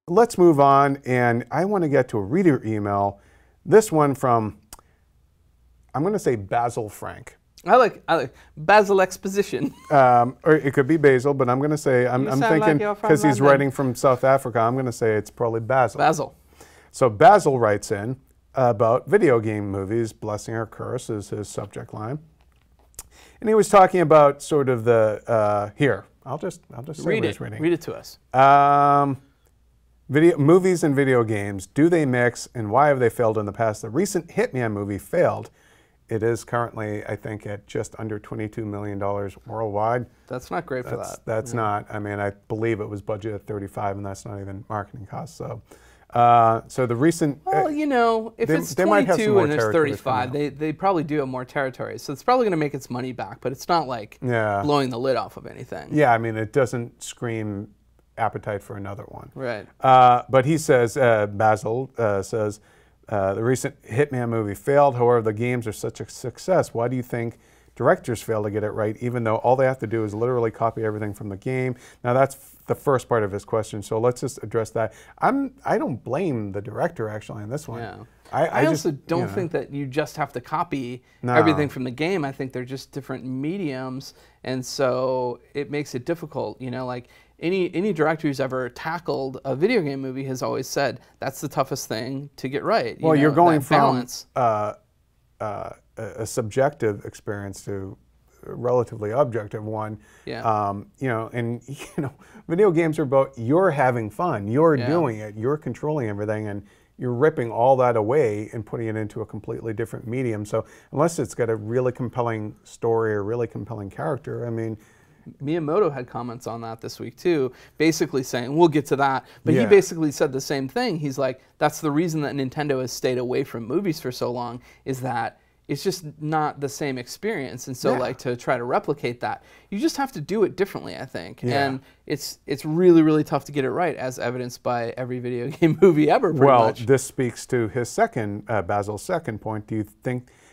let's move on, and I want to get to a reader email. This one from, I'm going to say Basil Frank. I like Basil Exposition. Or it could be Basil, but I'm going to say, I'm thinking, because he's writing from South Africa, I'm going to say it's probably Basil. Basil. So Basil writes in about video game movies, blessing or curse is his subject line. And he was talking about sort of the, here, I'll just say Read what it. he's reading. Read it to us. Movies and video games, do they mix, and why have they failed in the past? The recent Hitman movie failed. It is currently, I think, at just under $22 million worldwide. That's not great for that. That's not. I mean, I believe it was budgeted at 35, and that's not even marketing costs. So, so the recent. Well, you know, if it's 22 and there's 35, they probably do have more territories. So it's probably going to make its money back, but it's not like blowing the lid off of anything. Yeah, I mean, it doesn't scream appetite for another one. Right. But he says, Basil says, the recent Hitman movie failed. However, the games are such a success. Why do you think directors fail to get it right, even though all they have to do is literally copy everything from the game? Now, that's the first part of his question, so let's just address that. I don't blame the director, actually, on this one. Yeah. I also just, don't think that you just have to copy everything from the game. I think they're just different mediums, and so it makes it difficult. You know, like any director who's ever tackled a video game movie has always said that's the toughest thing to get right. Well, you're going from balance. A subjective experience to a relatively objective one. Yeah. You know, and you know, video games are about you're having fun, you're doing it, you're controlling everything, and you're ripping all that away and putting it into a completely different medium. So unless it's got a really compelling story or really compelling character, I mean. Miyamoto had comments on that this week too, basically saying, we'll get to that, but he basically said the same thing. He's like, that's the reason that Nintendo has stayed away from movies for so long, is that it's just not the same experience. And so like to try to replicate that, you just have to do it differently, I think. And it's really, really tough to get it right, as evidenced by every video game movie ever, pretty much. Well, this speaks to his second, Basil's second point. Do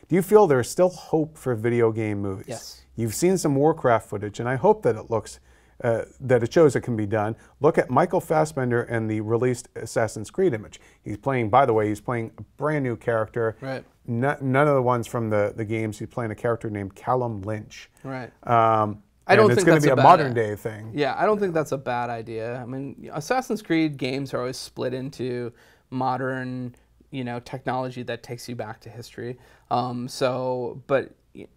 you feel there's still hope for video game movies? Yes. You've seen some Warcraft footage, and I hope that it looks, that it shows it can be done. Look at Michael Fassbender and the released Assassin's Creed image. He's playing, by the way, he's playing a brand new character. Right. None of the ones from the games. He's playing a character named Callum Lynch. Right. I don't think it's going to be a modern day thing. Yeah, I don't think that's a bad idea. I mean, Assassin's Creed games are always split into modern, you know, technology that takes you back to history. But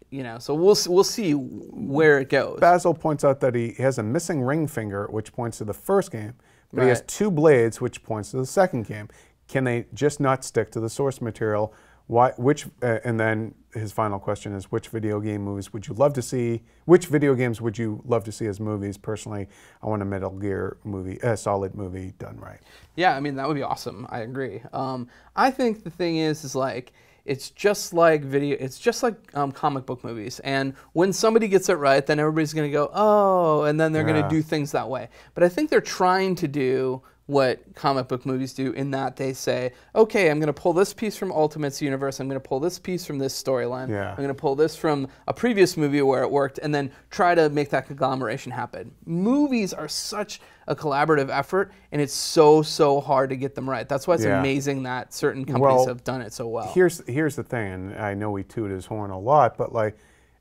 you know, so we'll see where it goes. Basil points out that he has a missing ring finger, which points to the first game, but he has two blades, which points to the second game. Can they just not stick to the source material? Why? And then his final question is, which video game movies would you love to see? Which video games would you love to see as movies? Personally, I want a Metal Gear movie, a solid movie done right. Yeah, I mean, that would be awesome. I agree. I think the thing is like, it's just like comic book movies. And when somebody gets it right, then everybody's going to go, oh, and then they're going to do things that way. But I think they're trying to do what comic book movies do, in that they say, okay, I'm going to pull this piece from Ultimate's universe, I'm going to pull this piece from this storyline, I'm going to pull this from a previous movie where it worked, and then try to make that conglomeration happen. Movies are such a collaborative effort, and it's so hard to get them right. That's why it's amazing that certain companies have done it so well. Here's the thing, and I know we toot his horn a lot, but like,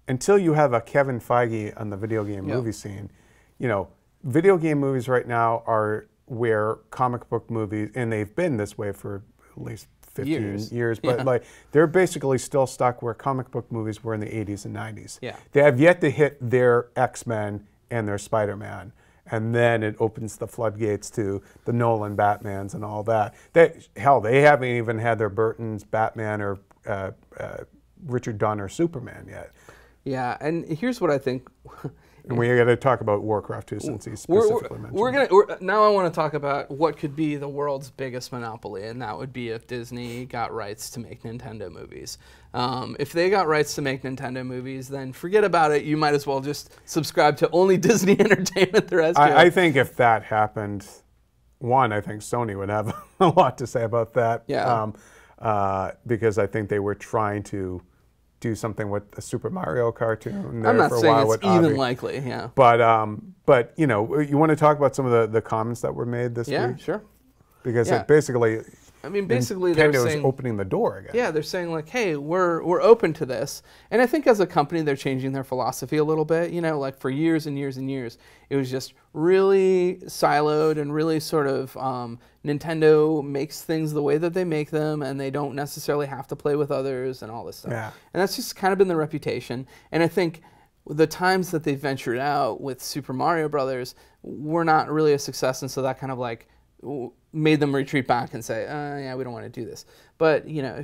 until you have a Kevin Feige on the video game movie scene, you know, video game movies right now are where comic book movies, and they've been this way for at least 15 years, but like they're basically still stuck where comic book movies were in the 80s and 90s. Yeah. They have yet to hit their X-Men and their Spider-Man, and then it opens the floodgates to the Nolan Batmans and all that. Hell, they haven't even had their Burton's Batman or Richard Donner Superman yet. Yeah, and here's what I think. And we got to talk about Warcraft too, since he specifically mentioned. Now I want to talk about what could be the world's biggest monopoly, and that would be if Disney got rights to make Nintendo movies. If they got rights to make Nintendo movies, then forget about it. You might as well just subscribe to only Disney Entertainment the rest of it. I think if that happened, I think Sony would have a lot to say about that. Yeah. Because I think they were trying to do something with a Super Mario cartoon there I'm not for a saying while it's with even Avi. likely, yeah. But you know, you want to talk about some of the comments that were made this week? Yeah, sure. because it basically. I mean, basically they're saying opening the door again. Yeah, they're saying like, hey, we're open to this, and I think as a company they're changing their philosophy a little bit. You know, like for years and years and years, it was just really siloed and really sort of Nintendo makes things the way that they make them, and they don't necessarily have to play with others and all this stuff. Yeah. And that's just kind of been the reputation. And I think the times that they ventured out with Super Mario Brothers were not really a success, and so that kind of like made them retreat back and say, yeah, we don't want to do this. But, you know,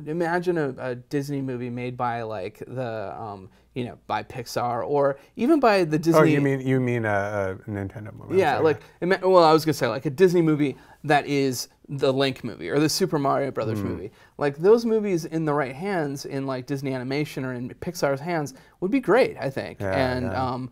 imagine a Disney movie made by like the, you know, by Pixar or even by the Disney. Oh, you mean a Nintendo movie? Yeah, like, well, I was going to say like a Disney movie that is the Link movie or the Super Mario Brothers movie. Like those movies in the right hands, in like Disney Animation or in Pixar's hands, would be great, I think. Yeah,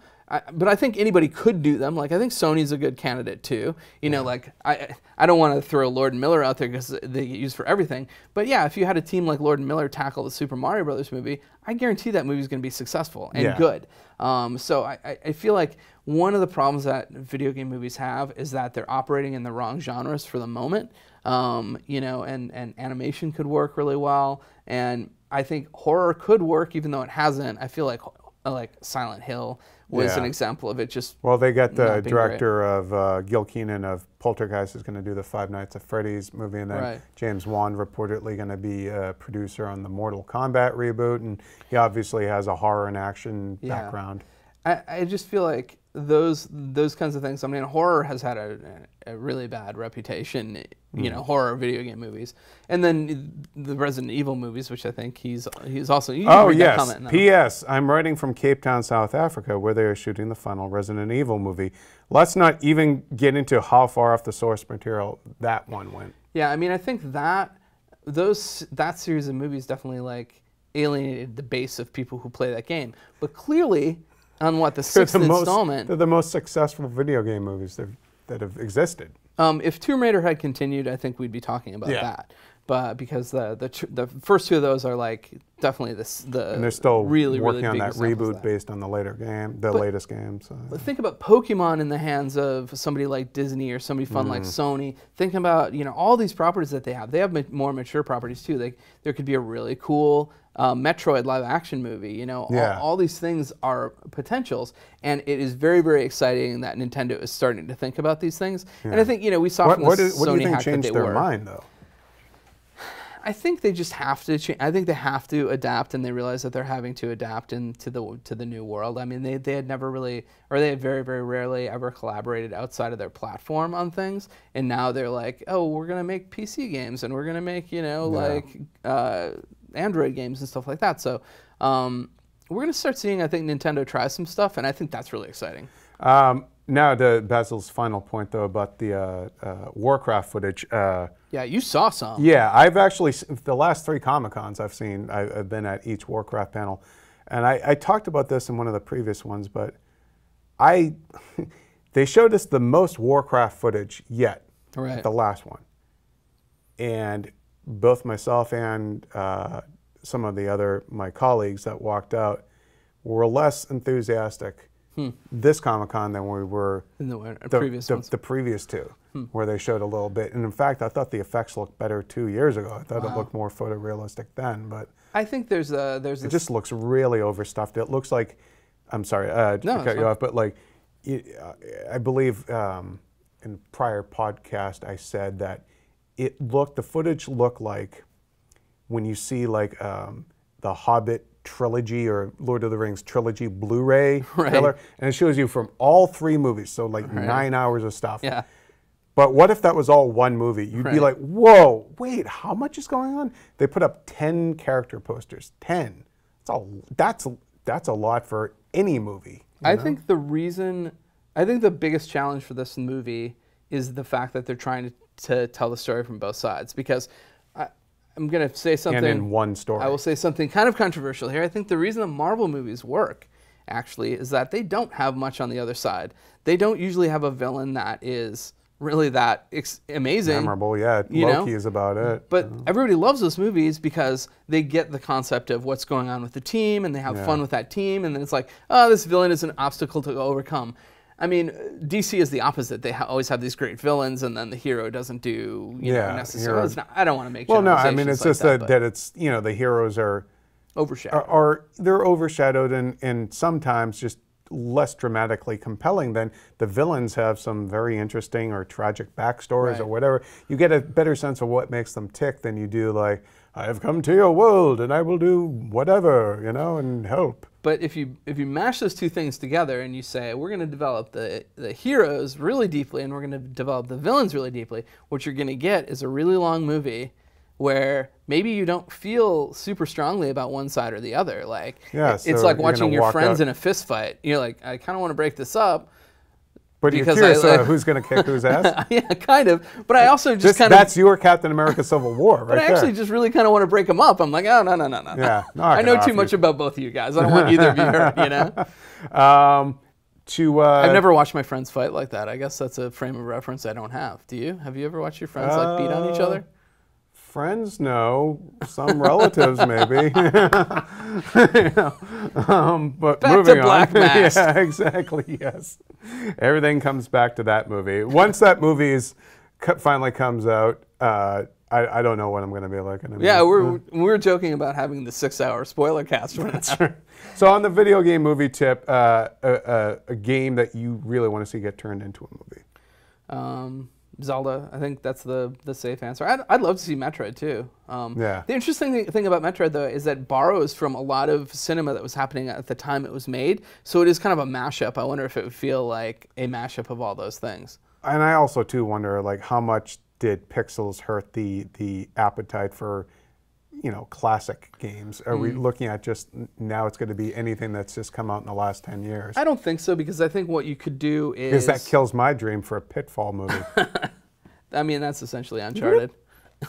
But I think anybody could do them. Like I think Sony's a good candidate too. You know, like I don't want to throw Lord and Miller out there because they get used for everything. But yeah, if you had a team like Lord and Miller tackle the Super Mario Brothers movie, I guarantee that movie's going to be successful and good. So I feel like one of the problems that video game movies have is that they're operating in the wrong genres for the moment. You know, and animation could work really well, and I think horror could work even though it hasn't. I feel like Silent Hill was an example of it. Just well, they got the director of Gil Kenan of Poltergeist is going to do the Five Nights at Freddy's movie, and then James Wan reportedly going to be a producer on the Mortal Kombat reboot, and he obviously has a horror and action background. I just feel like those kinds of things. I mean, horror has had a really bad reputation. You know, horror video game movies, and then the Resident Evil movies, which I think he's also. Oh yes. P.S. I'm writing from Cape Town, South Africa, where they are shooting the final Resident Evil movie. Let's not even get into how far off the source material that one went. Yeah, I mean, I think that series of movies definitely like alienated the base of people who play that game, but clearly. On what, the sixth installment? They're the most successful video game movies that have existed. If Tomb Raider had continued, I think we'd be talking about that. But because the first two of those are like definitely and they're still really working really on that reboot based on the latest game. So think about Pokemon in the hands of somebody like Disney or somebody fun like Sony. Think about all these properties that they have. They have more mature properties too. There could be a really cool Metroid live action movie. All these things are potentials, and it is very very exciting that Nintendo is starting to think about these things. And I think we saw from the Sony what do you think hack changed that they their were. mind though? I think they just have to change. I think they have to adapt, and they realize that they're having to adapt into the new world. I mean, they had never really, or they had very, very rarely ever collaborated outside of their platform on things, and now they're like, oh, we're gonna make PC games, and we're gonna make like Android games and stuff like that. So we're gonna start seeing, I think, Nintendo try some stuff, and I think that's really exciting. Now to Basil's final point though about the Warcraft footage. Yeah, you saw some. Yeah, I've actually, the last 3 Comic-Cons I've seen, I've been at each Warcraft panel. And I talked about this in one of the previous ones, but they showed us the most Warcraft footage yet at the last one. And both myself and some of my colleagues that walked out were less enthusiastic this Comic-Con than we were in the previous 2. Where they showed a little bit. And in fact, I thought the effects looked better 2 years ago. I thought it looked more photorealistic then, but I think it just looks really overstuffed. It looks like, I'm sorry to cut you off, but like, I believe in prior podcast I said that the footage looked like when you see like the Hobbit trilogy or Lord of the Rings trilogy Blu-ray trailer, and it shows you from all 3 movies, so like 9 hours of stuff. Yeah. But what if that was all one movie? You'd be like, whoa, wait, how much is going on? They put up 10 character posters. 10. That's a lot for any movie. I think the biggest challenge for this movie is the fact that they're trying to tell the story from both sides. Because I'm going to say something. And in one story. I will say something kind of controversial here. I think the reason the Marvel movies work, actually, is that they don't have much on the other side. They don't usually have a villain that is really that amazing. Memorable, yeah. Loki is about it. But everybody loves those movies because they get the concept of what's going on with the team, and they have fun with that team, and then it's like, oh, this villain is an obstacle to overcome. I mean, DC is the opposite. They always have these great villains, and then the hero doesn't do necessarily. I don't want to make. Well, no, I mean it's like just that it's the heroes are overshadowed. They're overshadowed and sometimes just less dramatically compelling than the villains have some very interesting or tragic backstories or whatever. You get a better sense of what makes them tick than you do like, I have come to your world and I will do whatever, and help. But if you mash those two things together and you say, we're going to develop the heroes really deeply and we're going to develop the villains really deeply, what you're going to get is a really long movie where maybe you don't feel super strongly about one side or the other. Like it's like watching your friends in a fist fight. You're like, I kind of want to break this up. But you're curious who's going to kick whose ass? Yeah, kind of. But I also just kind of... That's your Captain America Civil War, right? But I actually just really kind of want to break them up. I'm like, oh, no. Yeah, I know too much about both of you guys. I don't want either of you hurt, I've never watched my friends fight like that. I guess that's a frame of reference I don't have. Do you? Have you ever watched your friends like beat on each other? Friends, no. Some relatives, maybe. But back moving to Black on. Mask. Yeah, exactly. Yes, everything comes back to that movie. Once that movie finally comes out, I don't know what I'm going to be like. Yeah, we're joking about having the 6-hour spoiler cast. That's right. So on the video game movie tip, a game that you really want to see get turned into a movie. Zelda. I think that's the safe answer. I'd love to see Metroid too. The interesting thing about Metroid though is that it borrows from a lot of cinema that was happening at the time it was made. So it is kind of a mashup. I wonder if it would feel like a mashup of all those things. And I also too wonder like how much did pixels hurt the appetite for classic games? Are we looking at just now it's going to be anything that's just come out in the last 10 years? I don't think so, because I think what you could do is... Because that kills my dream for a Pitfall movie. I mean, that's essentially Uncharted.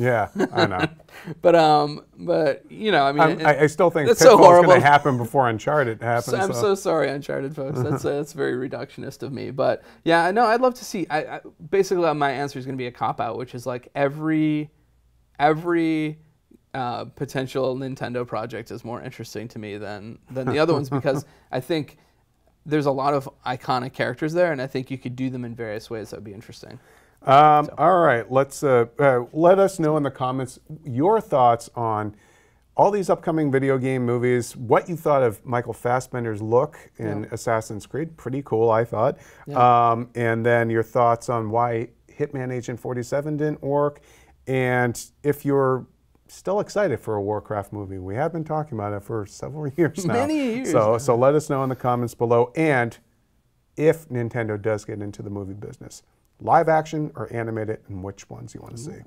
Yeah, I know. but I mean... I still think Pitfall's so going to happen before Uncharted happens. I'm so sorry, Uncharted folks. That's very reductionist of me. But yeah, no, I'd love to see... basically, my answer is going to be a cop-out, which is like every potential Nintendo project is more interesting to me than the other ones, because I think there's a lot of iconic characters there, and I think you could do them in various ways that would be interesting. All right, let's let us know in the comments your thoughts on all these upcoming video game movies, what you thought of Michael Fassbender's look in Assassin's Creed. Pretty cool, I thought. Yeah. And then your thoughts on why Hitman Agent 47 didn't work, and if you're still excited for a Warcraft movie. We have been talking about it for several years now. Many years. So let us know in the comments below. And if Nintendo does get into the movie business, live action or animated, and which ones you want to see.